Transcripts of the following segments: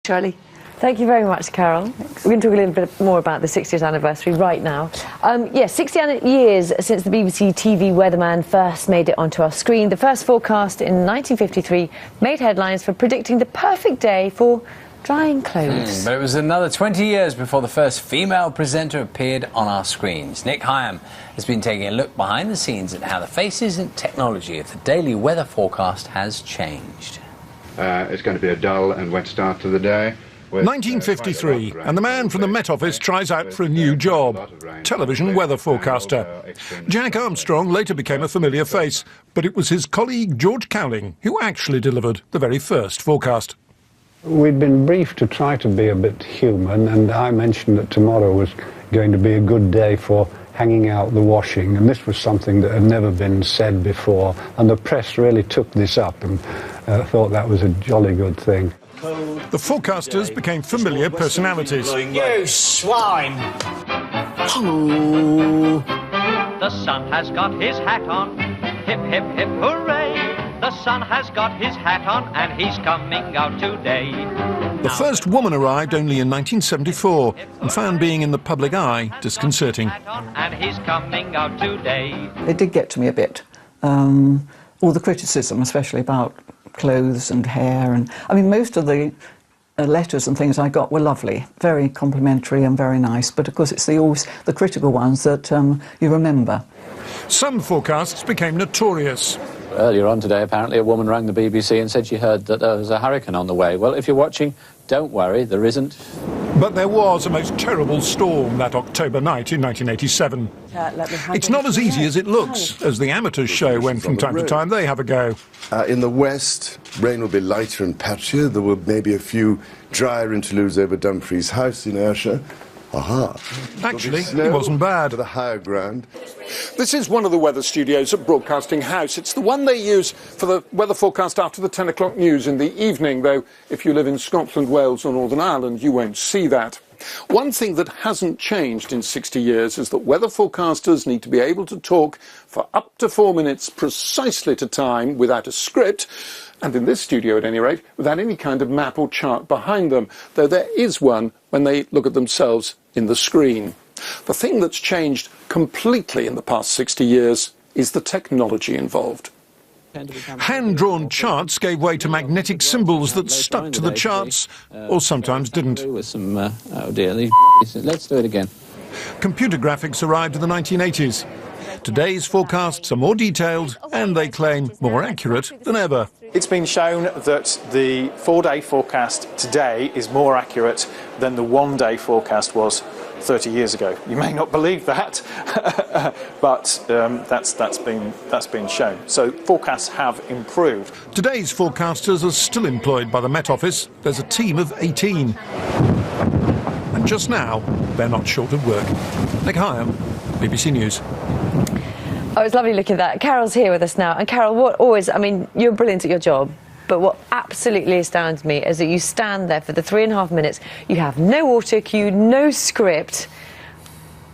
Charlie. Thank you very much, Carol. Thanks. We're going to talk a little bit more about the 60th anniversary right now. Yes, 60 years since the BBC TV weatherman first made it onto our screen. The first forecast in 1953 made headlines for predicting the perfect day for drying clothes. But it was another 20 years before the first female presenter appeared on our screens. Nick Hyam has been taking a look behind the scenes at how the faces and technology of the daily weather forecast has changed. It's going to be a dull and wet start to the day. 1953, and the man from the Met Office tries out for a new job, television weather forecaster. Jack Armstrong later became a familiar face, but it was his colleague George Cowling who actually delivered the very first forecast. We'd been briefed to try to be a bit human, and I mentioned that tomorrow was going to be a good day for hanging out the washing, and this was something that had never been said before, and the press really took this up and thought that was a jolly good thing. The forecasters became familiar personalities. You swine! Hello. The sun has got his hat on. Hip, hip, hip, hooray! The sun has got his hat on and he's coming out today. The first woman arrived only in 1974 and found being in the public eye disconcerting. And he's coming out today. It did get to me a bit. All the criticism, especially about clothes and hair, and I mean most of the letters and things I got were lovely, very complimentary and very nice, but of course it's the critical ones that you remember. Some forecasts became notorious. Earlier on today, apparently, a woman rang the BBC and said she heard that there was a hurricane on the way. Well, if you're watching, don't worry, there isn't. But there was a most terrible storm that October night in 1987. It's not as easy as it looks, as the amateurs show when from time to time they have a go. In the west, rain will be lighter and patchier. There will maybe a few drier interludes over Dumfries House in Ayrshire. Aha. Actually, it wasn't bad. To the higher ground. This is one of the weather studios at Broadcasting House. It's the one they use for the weather forecast after the 10 o'clock news in the evening, though if you live in Scotland, Wales or Northern Ireland, you won't see that. One thing that hasn't changed in 60 years is that weather forecasters need to be able to talk for up to 4 minutes precisely to time without a script, and in this studio at any rate, without any kind of map or chart behind them, though there is one when they look at themselves in the screen. The thing that's changed completely in the past 60 years is the technology involved. Hand-drawn charts gave way to magnetic symbols that stuck to the charts, or sometimes didn't. Oh dear, let's do it again. Computer graphics arrived in the 1980s. Today's forecasts are more detailed and, they claim, more accurate than ever. It's been shown that the 4-day forecast today is more accurate than the 1-day forecast was 30 years ago. You may not believe that, but that's been shown. So forecasts have improved. Today's forecasters are still employed by the Met Office. There's a team of 18. And just now, they're not short of work. Nick Hyam, BBC News. Oh, it's lovely looking at that. Carol's here with us now. And Carol, what always, I mean, you're brilliant at your job, but what absolutely astounds me is that you stand there for the 3.5 minutes, you have no auto cue, no script,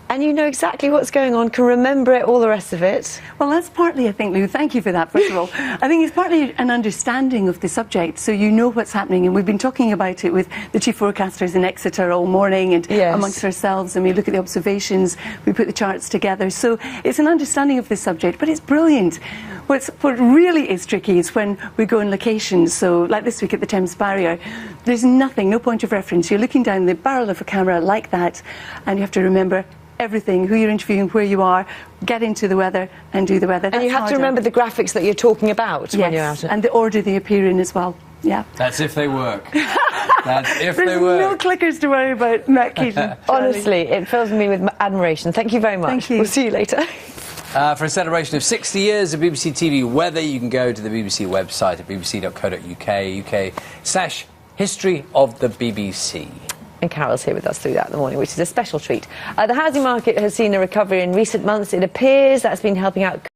and you know exactly what's going on, can remember it, all the rest of it. Well, that's partly, I think, Lou, thank you for that, first of all. I think it's partly an understanding of the subject, so you know what's happening, and we've been talking about it with the chief forecasters in Exeter all morning and amongst ourselves, and we look at the observations, we put the charts together, so it's an understanding of the subject, but it's brilliant. What really is tricky is when we go in locations, so like this week at the Thames Barrier, there's nothing, no point of reference. You're looking down the barrel of a camera like that, and you have to remember everything, who you're interviewing, where you are, get into the weather and do the weather. And you have to remember the graphics that you're talking about when you're out. And the order they appear in as well. Yeah. That's if they work. That's if they work. There's no clickers to worry about, Matt Keaton. Honestly, it fills me with admiration. Thank you very much. Thank you. We'll see you later. For a celebration of 60 years of BBC TV weather, you can go to the BBC website at bbc.co.uk, UK/history of the BBC. And Carol's here with us through that in the morning, which is a special treat. The housing market has seen a recovery in recent months. It appears that's been helping out